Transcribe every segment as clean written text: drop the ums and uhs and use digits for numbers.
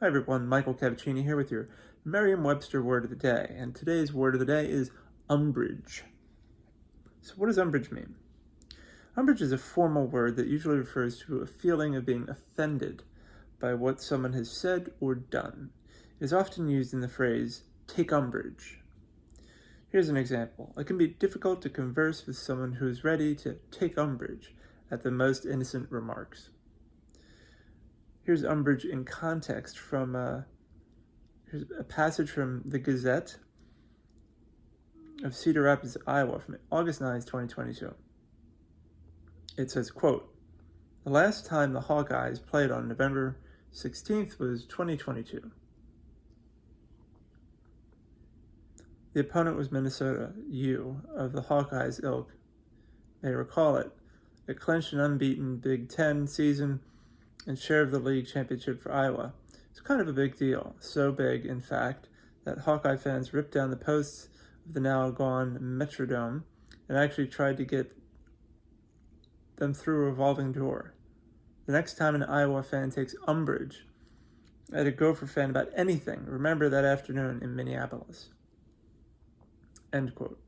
Hi everyone, Michael Cavacini here with your Merriam-Webster word of the day, and today's word of the day is umbrage. So what does umbrage mean? Umbrage is a formal word that usually refers to a feeling of being offended by what someone has said or done. It is often used in the phrase, take umbrage. Here's an example. It can be difficult to converse with someone who is ready to take umbrage at the most innocent remarks. Here's umbrage in context from here's a passage from the Gazette of Cedar Rapids, Iowa, from August 9th, 2022. It says, quote, "The last time the Hawkeyes played on November 16th was 2022. The opponent was Minnesota U of the Hawkeyes ilk. May recall it. It clinched an unbeaten Big Ten season and share of the league championship for Iowa. It's kind of a big deal. So big, in fact, that Hawkeye fans ripped down the posts of the now gone Metrodome and actually tried to get them through a revolving door. The next time an Iowa fan takes umbrage at a Gopher fan about anything, remember that afternoon in Minneapolis." End quote.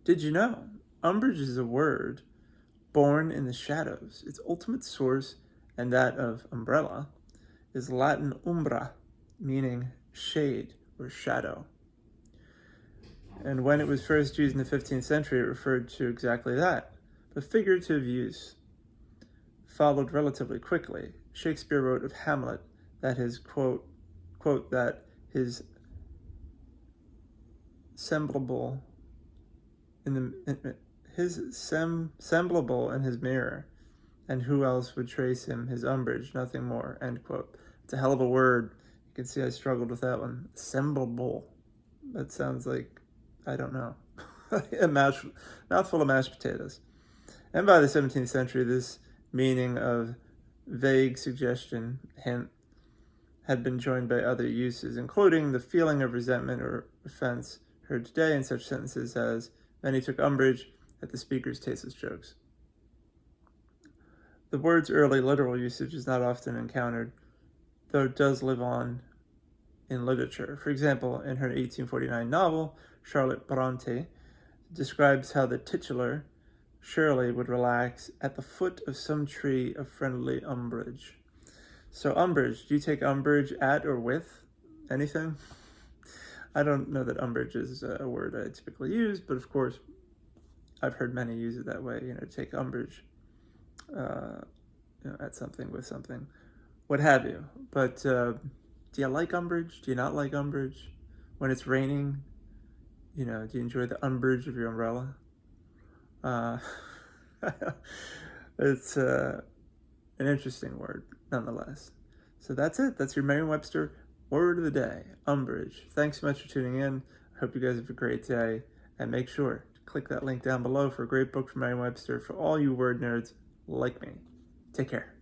Did you know? Umbrage is a word born in the shadows. Its ultimate source, and that of umbrella, is Latin umbra, meaning shade or shadow. And when it was first used in the 15th century, it referred to exactly that. But figurative use followed relatively quickly. Shakespeare wrote of Hamlet that his, quote, that his semblable semblable in his mirror, and who else would trace him his umbrage, nothing more, end quote. It's a hell of a word. You can see I struggled with that one. Semblable. That sounds like, I don't know, a mouthful of mashed potatoes. And by the 17th century, this meaning of vague suggestion, hint, had been joined by other uses, including the feeling of resentment or offense heard today in such sentences as, many took umbrage at the speaker's tasteless jokes. The word's early literal usage is not often encountered, though it does live on in literature. For example, in her 1849 novel, Charlotte Bronte describes how the titular, Shirley, would relax at the foot of some tree of friendly umbrage. So umbrage, do you take umbrage at or with anything? I don't know that umbrage is a word I typically use, but of course, I've heard many use it that way, take umbrage at something, with something, what have you. But do you like umbrage? Do you not like umbrage? When it's raining, do you enjoy the umbrage of your umbrella? It's an interesting word, nonetheless. So that's it. That's your Merriam-Webster word of the day, umbrage. Thanks so much for tuning in. I hope you guys have a great day, and make sure to click that link down below for a great book from Merriam-Webster for all you word nerds like me. Take care.